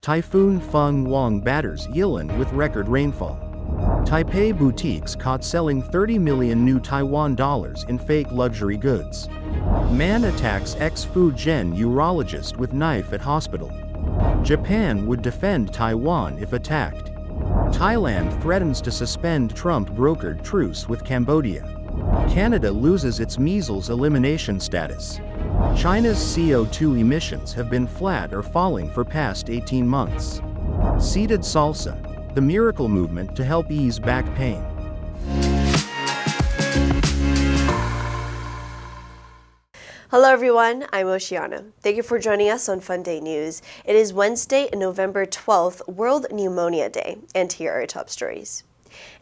Typhoon Fung-wong Batters Yilan with record rainfall. Taipei boutiques caught selling 30 million new Taiwan dollars in fake luxury goods. Man attacks ex-Fujian urologist with knife at hospital. Japan would defend Taiwan if attacked. Thailand threatens to suspend Trump-brokered truce with Cambodia. Canada loses its measles elimination status. China's CO2 emissions have been flat or falling for past 18 months. Seated Salsa, the miracle movement to help ease back pain. Hello everyone, I'm Oceana. Thank you for joining us on FUNDAY News. It is Wednesday, November 12th, World Pneumonia Day, and here are our top stories.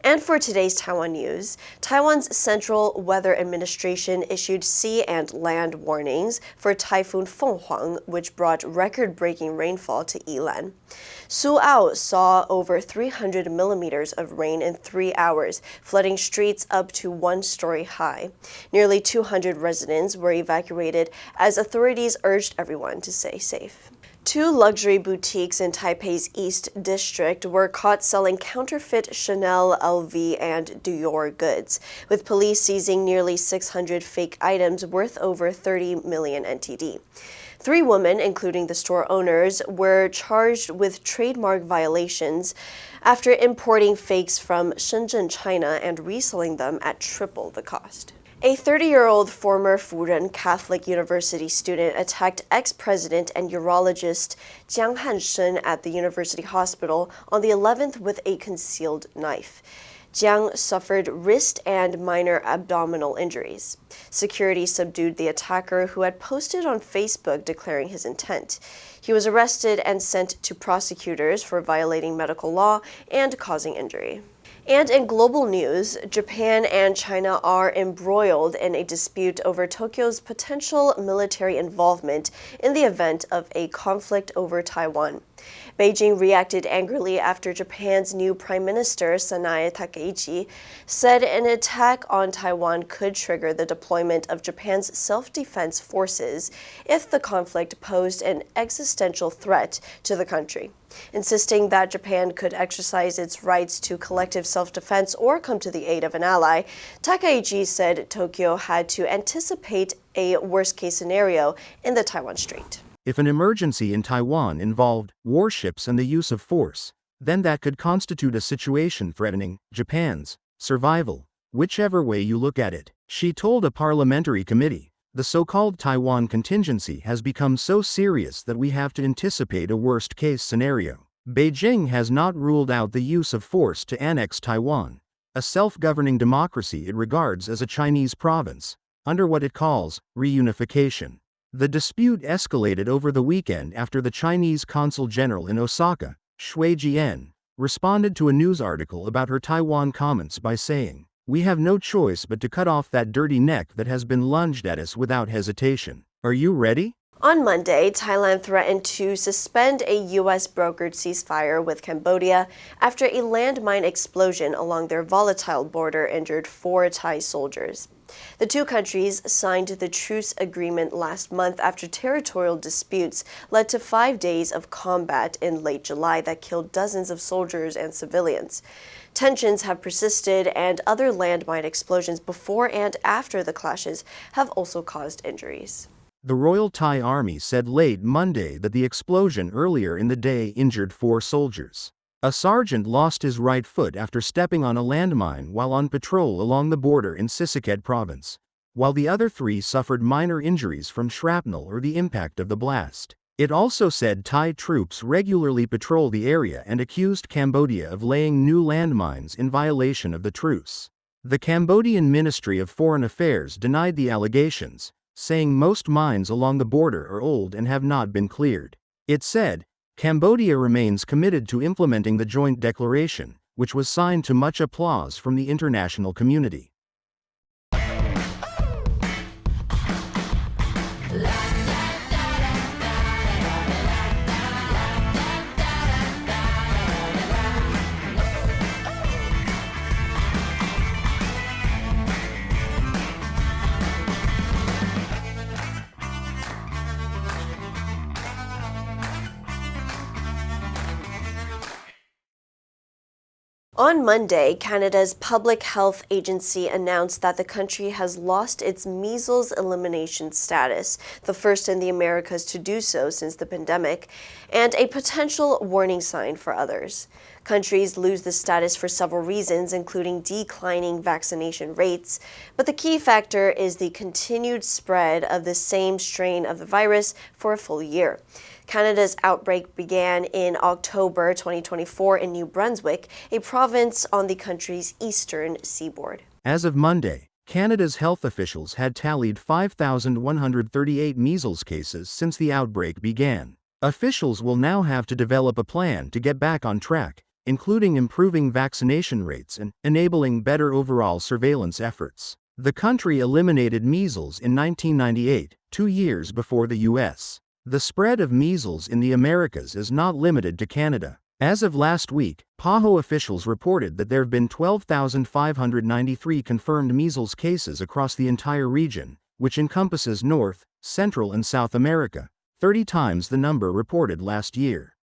And for today's Taiwan news, Taiwan's Central Weather Administration issued sea and land warnings for Typhoon Fung-wong, which brought record-breaking rainfall to Yilan. Suao saw over 300 millimeters of rain in 3 hours, flooding streets up to 1 story high. Nearly 200 residents were evacuated as authorities urged everyone to stay safe. 2 luxury boutiques in Taipei's East District were caught selling counterfeit Chanel, LV, and Dior goods, with police seizing nearly 600 fake items worth over 30 million NTD. 3 women, including the store owners, were charged with trademark violations after importing fakes from Shenzhen, China, and reselling them at triple the cost. A 30-year-old former Furen Catholic University student attacked ex-president and urologist Jiang Hansheng at the university hospital on the 11th with a concealed knife. Jiang suffered wrist and minor abdominal injuries. Security subdued the attacker, who had posted on Facebook declaring his intent. He was arrested and sent to prosecutors for violating medical law and causing injury. And in global news, Japan and China are embroiled in a dispute over Tokyo's potential military involvement in the event of a conflict over Taiwan. Beijing reacted angrily after Japan's new Prime Minister, Sanae Takaichi, said an attack on Taiwan could trigger the deployment of Japan's self-defense forces if the conflict posed an existential threat to the country. Insisting that Japan could exercise its rights to collective self-defense or come to the aid of an ally, Takaichi said Tokyo had to anticipate a worst-case scenario in the Taiwan Strait. If an emergency in Taiwan involved warships and the use of force, then that could constitute a situation threatening Japan's survival, whichever way you look at it, she told a parliamentary committee. The so-called Taiwan contingency has become so serious that we have to anticipate a worst-case scenario. Beijing has not ruled out the use of force to annex Taiwan, a self-governing democracy it regards as a Chinese province, under what it calls reunification. The dispute escalated over the weekend after the Chinese consul general in Osaka, Shui Jian, responded to a news article about her Taiwan comments by saying, "We have no choice but to cut off that dirty neck that has been lunged at us without hesitation. Are you ready?" On Monday, Thailand threatened to suspend a U.S.-brokered ceasefire with Cambodia after a landmine explosion along their volatile border injured 4 Thai soldiers. The 2 countries signed the Truce agreement last month after territorial disputes led to 5 days of combat in late July that killed dozens of soldiers and civilians. Tensions have persisted, and other landmine explosions before and after the clashes have also caused injuries. The Royal Thai Army said late Monday that the explosion earlier in the day injured 4 soldiers. A sergeant lost his right foot after stepping on a landmine while on patrol along the border in Sisaket province, while the other 3 suffered minor injuries from shrapnel or the impact of the blast. It also said Thai troops regularly patrol the area and accused Cambodia of laying new landmines in violation of the truce. The Cambodian Ministry of Foreign Affairs denied the allegations, saying most mines along the border are old and have not been cleared. It said, Cambodia remains committed to implementing the joint declaration, which was signed to much applause from the international community. On Monday, Canada's Public Health Agency announced that the country has lost its measles elimination status, the first in the Americas to do so since the pandemic, and a potential warning sign for others. Countries lose the status for several reasons, including declining vaccination rates, but the key factor is the continued spread of the same strain of the virus for a full year. Canada's outbreak began in October 2024 in New Brunswick, a province on the country's eastern seaboard. As of Monday, Canada's health officials had tallied 5,138 measles cases since the outbreak began. Officials will now have to develop a plan to get back on track, including improving vaccination rates and enabling better overall surveillance efforts. The country eliminated measles in 1998, 2 years before the U.S. The spread of measles in the Americas is not limited to Canada. As of last week, PAHO officials reported that there have been 12,593 confirmed measles cases across the entire region, which encompasses North, Central, and South America, 30 times the number reported last year.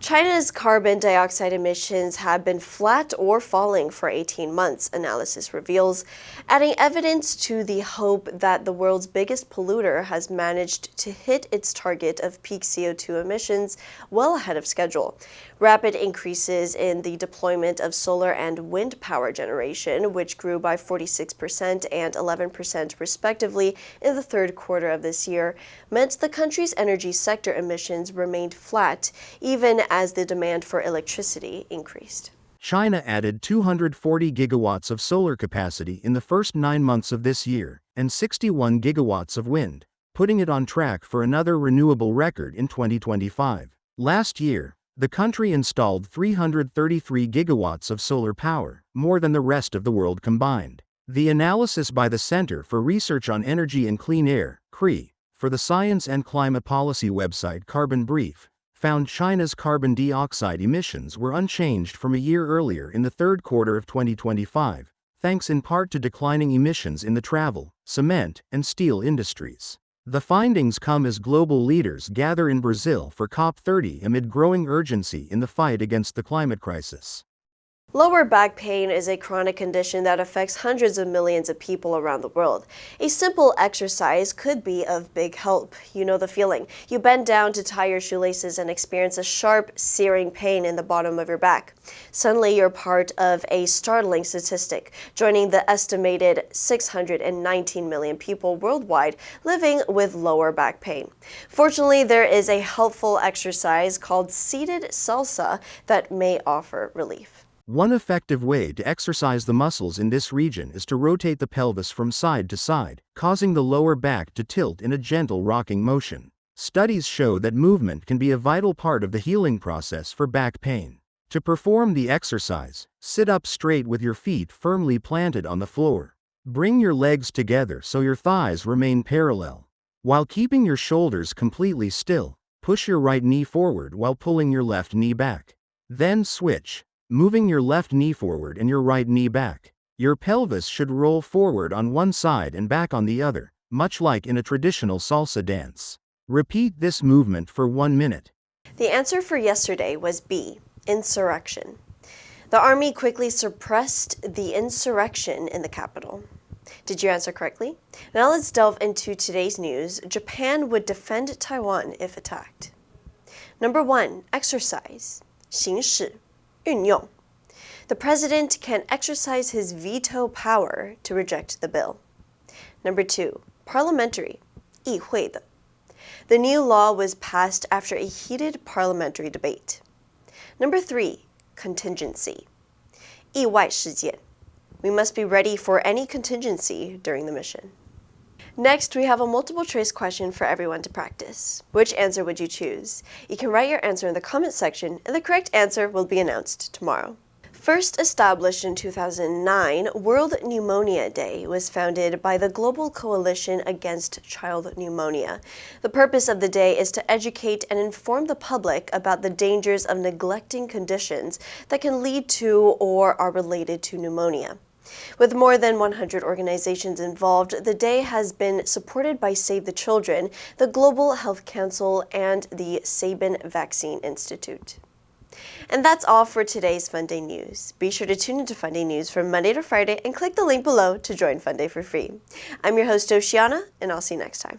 China's carbon dioxide emissions have been flat or falling for 18 months, analysis reveals, adding evidence to the hope that the world's biggest polluter has managed to hit its target of peak CO2 emissions well ahead of schedule. Rapid increases in the deployment of solar and wind power generation, which grew by 46% and 11% respectively in the third quarter of this year, meant the country's energy sector emissions remained flat, even as the demand for electricity increased. China added 240 gigawatts of solar capacity in the first 9 months of this year, and 61 gigawatts of wind, putting it on track for another renewable record in 2025. Last year, the country installed 333 gigawatts of solar power, more than the rest of the world combined. The analysis by the Center for Research on Energy and Clean Air, CRE, for the science and climate policy website Carbon Brief, found China's carbon dioxide emissions were unchanged from a year earlier in the third quarter of 2025, thanks in part to declining emissions in the travel, cement, and steel industries. The findings come as global leaders gather in Brazil for COP30 amid growing urgency in the fight against the climate crisis. Lower back pain is a chronic condition that affects hundreds of millions of people around the world. A simple exercise could be of big help. You know the feeling. You bend down to tie your shoelaces and experience a sharp, searing pain in the bottom of your back. Suddenly, you're part of a startling statistic, joining the estimated 619 million people worldwide living with lower back pain. Fortunately, there is a helpful exercise called seated salsa that may offer relief. One effective way to exercise the muscles in this region is to rotate the pelvis from side to side, causing the lower back to tilt in a gentle rocking motion. Studies show that movement can be a vital part of the healing process for back pain. To perform the exercise, sit up straight with your feet firmly planted on the floor. Bring your legs together so your thighs remain parallel. While keeping your shoulders completely still, push your right knee forward while pulling your left knee back. Then switch, moving your left knee forward and your right knee back. Your pelvis should roll forward on one side and back on the other, much like in a traditional salsa dance. Repeat this movement for 1 minute. The answer for yesterday was B, insurrection. The army quickly suppressed the insurrection in the capital. Did you answer correctly? Now let's delve into today's news. Japan would defend Taiwan if attacked. Number 1, exercise. 行使运用. The president can exercise his veto power to reject the bill. Number 2, parliamentary, 议会的. The new law was passed after a heated parliamentary debate. Number 3, contingency, 意外事件. We must be ready for any contingency during the mission. Next, we have a multiple choice question for everyone to practice. Which answer would you choose? You can write your answer in the comment section, and the correct answer will be announced tomorrow. First established in 2009, World Pneumonia Day was founded by the Global Coalition Against Child Pneumonia. The purpose of the day is to educate and inform the public about the dangers of neglecting conditions that can lead to or are related to pneumonia. With more than 100 organizations involved, the day has been supported by Save the Children, the Global Health Council, and the Sabin Vaccine Institute. And that's all for today's FUNDAY News. Be sure to tune into FUNDAY News from Monday to Friday and click the link below to join FUNDAY for free. I'm your host, Oceana, and I'll see you next time.